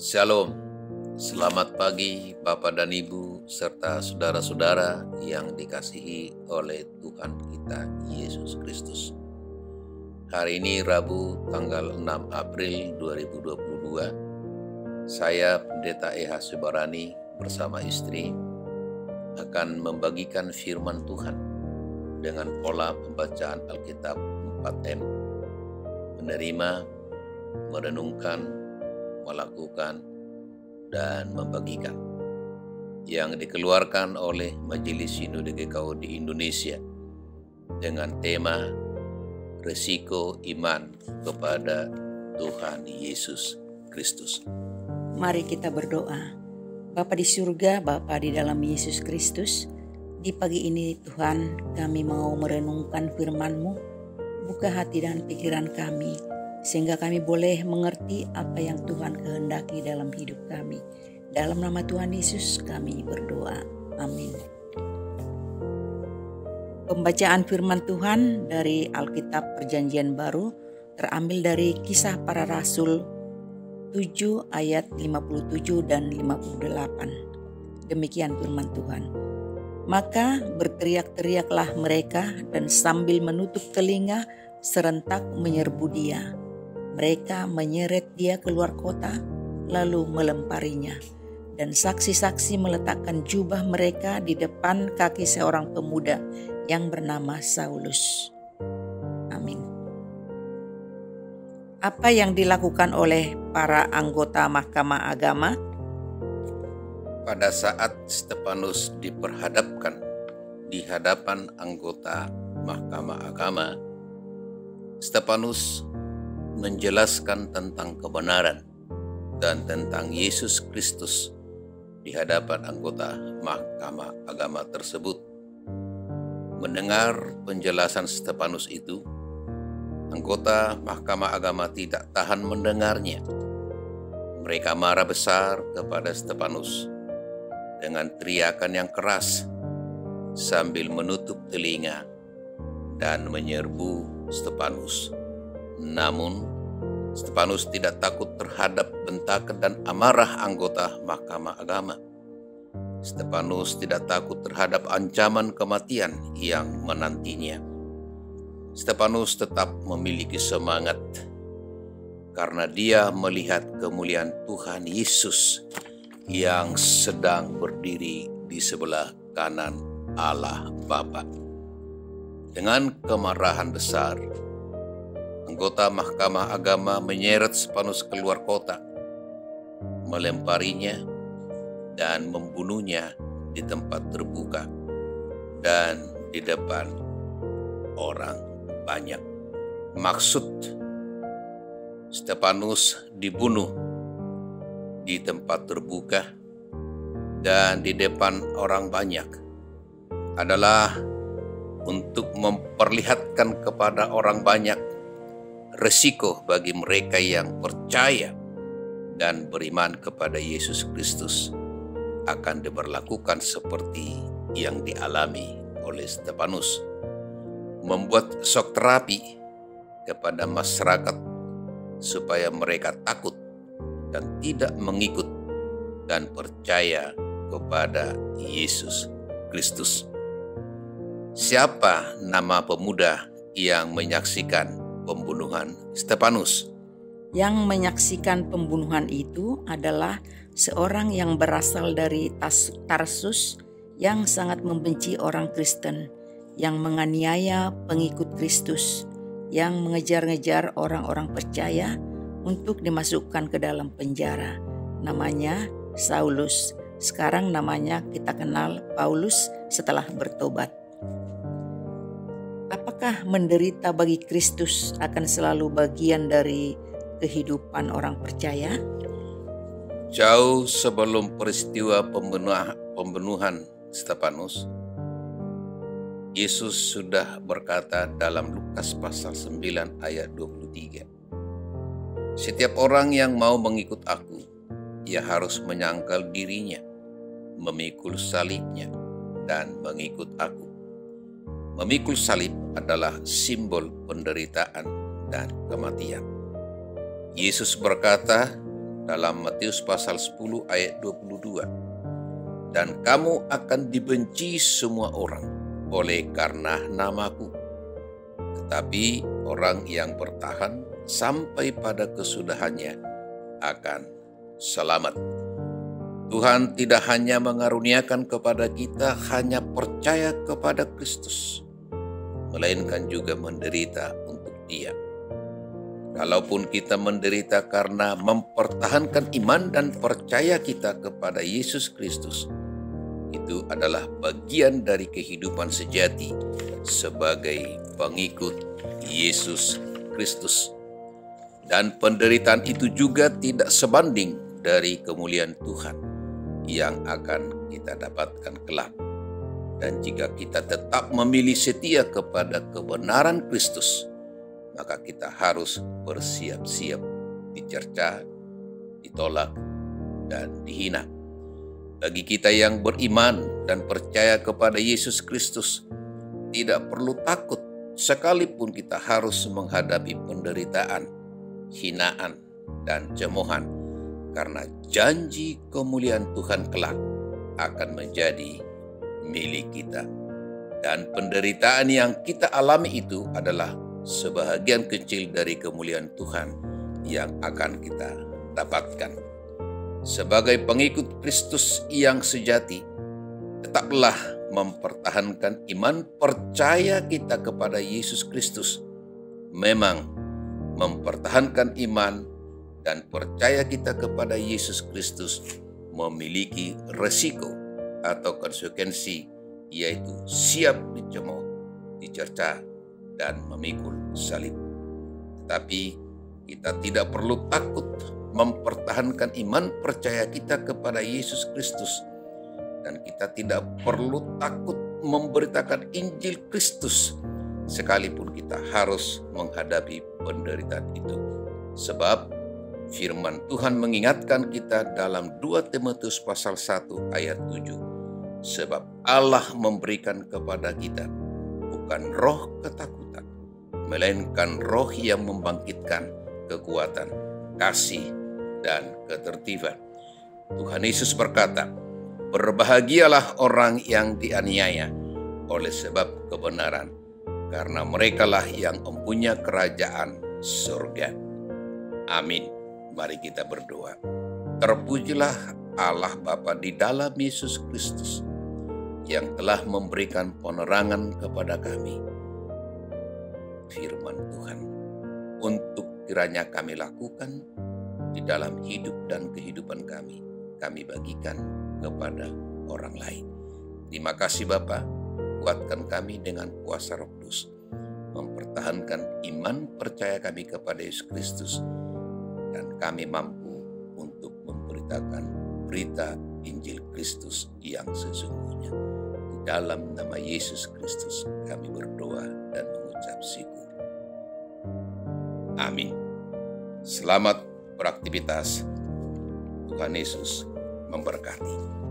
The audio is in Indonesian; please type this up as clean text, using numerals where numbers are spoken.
Shalom, selamat pagi Bapak dan Ibu serta saudara-saudara yang dikasihi oleh Tuhan kita Yesus Kristus. Hari ini Rabu tanggal 6 April 2022, saya Pendeta E.H. Subarani bersama istri akan membagikan firman Tuhan dengan pola pembacaan Alkitab 4M, menerima, merenungkan, melakukan, dan membagikan, yang dikeluarkan oleh Majelis Sinode GKU di Indonesia dengan tema Resiko Iman kepada Tuhan Yesus Kristus. Mari kita berdoa. Bapa di surga, Bapa di dalam Yesus Kristus, di pagi ini Tuhan, kami mau merenungkan firman-Mu. Buka hati dan pikiran kami, sehingga kami boleh mengerti apa yang Tuhan kehendaki dalam hidup kami. Dalam nama Tuhan Yesus kami berdoa. Amin. Pembacaan firman Tuhan dari Alkitab Perjanjian Baru terambil dari Kisah Para Rasul 7 ayat 57 dan 58. Demikian firman Tuhan. Maka berteriak-teriaklah mereka dan sambil menutup telinga serentak menyerbu dia. Mereka menyeret dia keluar kota, lalu melemparinya. Dan saksi-saksi meletakkan jubah mereka di depan kaki seorang pemuda yang bernama Saulus. Amin. Apa yang dilakukan oleh para anggota Mahkamah Agama? Pada saat Stefanus diperhadapkan di hadapan anggota Mahkamah Agama, Stefanus menjelaskan tentang kebenaran dan tentang Yesus Kristus di hadapan anggota Mahkamah Agama tersebut. Mendengar penjelasan Stefanus itu, anggota Mahkamah Agama tidak tahan mendengarnya. Mereka marah besar kepada Stefanus dengan teriakan yang keras sambil menutup telinga dan menyerbu Stefanus. Namun, Stefanus tidak takut terhadap bentakan dan amarah anggota Mahkamah Agama. Stefanus tidak takut terhadap ancaman kematian yang menantinya. Stefanus tetap memiliki semangat karena dia melihat kemuliaan Tuhan Yesus yang sedang berdiri di sebelah kanan Allah Bapa. Dengan kemarahan besar, anggota Mahkamah Agama menyeret Stefanus keluar kota, melemparinya, dan membunuhnya di tempat terbuka dan di depan orang banyak. Maksud Stefanus dibunuh di tempat terbuka dan di depan orang banyak adalah untuk memperlihatkan kepada orang banyak resiko bagi mereka yang percaya dan beriman kepada Yesus Kristus akan diberlakukan seperti yang dialami oleh Stefanus. Membuat shock terapi kepada masyarakat supaya mereka takut dan tidak mengikut dan percaya kepada Yesus Kristus. Siapa nama pemuda yang menyaksikan pembunuhan Stefanus? Yang menyaksikan pembunuhan itu adalah seorang yang berasal dari Tarsus yang sangat membenci orang Kristen, yang menganiaya pengikut Kristus, yang mengejar-ngejar orang-orang percaya untuk dimasukkan ke dalam penjara. Namanya Saulus. Sekarang namanya kita kenal Paulus setelah bertobat. Apakah menderita bagi Kristus akan selalu bagian dari kehidupan orang percaya? Jauh sebelum peristiwa pembunuhan Stefanus, Yesus sudah berkata dalam Lukas pasal 9 ayat 23, "Setiap orang yang mau mengikut aku, ia harus menyangkal dirinya, memikul salibnya, dan mengikut aku." Memikul salib adalah simbol penderitaan dan kematian. Yesus berkata dalam Matius pasal 10 ayat 22. Dan kamu akan dibenci semua orang oleh karena namaku. Tetapi orang yang bertahan sampai pada kesudahannya akan selamat. Tuhan tidak hanya mengaruniakan kepada kita hanya percaya kepada Kristus, melainkan juga menderita untuk Dia. Kalaupun kita menderita karena mempertahankan iman dan percaya kita kepada Yesus Kristus, itu adalah bagian dari kehidupan sejati sebagai pengikut Yesus Kristus. Dan penderitaan itu juga tidak sebanding dari kemuliaan Tuhan yang akan kita dapatkan kelak. Dan jika kita tetap memilih setia kepada kebenaran Kristus, maka kita harus bersiap-siap dicerca, ditolak, dan dihina. Bagi kita yang beriman dan percaya kepada Yesus Kristus, tidak perlu takut sekalipun kita harus menghadapi penderitaan, hinaan, dan cemoohan, karena janji kemuliaan Tuhan kelak akan menjadi milik kita. Dan penderitaan yang kita alami itu adalah sebahagian kecil dari kemuliaan Tuhan yang akan kita dapatkan. Sebagai pengikut Kristus yang sejati, tetaplah mempertahankan iman percaya kita kepada Yesus Kristus. Memang mempertahankan iman dan percaya kita kepada Yesus Kristus memiliki resiko atau konsekuensi, yaitu siap dicemooh, dicerca, dan memikul salib. Tetapi kita tidak perlu takut mempertahankan iman percaya kita kepada Yesus Kristus, dan kita tidak perlu takut memberitakan Injil Kristus sekalipun kita harus menghadapi penderitaan itu. Sebab firman Tuhan mengingatkan kita dalam 2 Timotius pasal 1 ayat 7. Sebab Allah memberikan kepada kita bukan roh ketakutan, melainkan roh yang membangkitkan kekuatan, kasih, dan ketertiban. Tuhan Yesus berkata, berbahagialah orang yang dianiaya oleh sebab kebenaran, karena merekalah yang mempunyai kerajaan surga. Amin. Mari kita berdoa. Terpujilah Allah Bapa di dalam Yesus Kristus yang telah memberikan penerangan kepada kami firman Tuhan untuk kiranya kami lakukan di dalam hidup dan kehidupan kami. Kami bagikan kepada orang lain. Terima kasih Bapa, kuatkan kami dengan kuasa Roh Kudus, mempertahankan iman percaya kami kepada Yesus Kristus, dan kami mampu untuk memberitakan berita Injil Kristus yang sesungguhnya. Di dalam nama Yesus Kristus kami berdoa dan mengucap syukur. Amin. Selamat beraktivitas. Tuhan Yesus memberkati.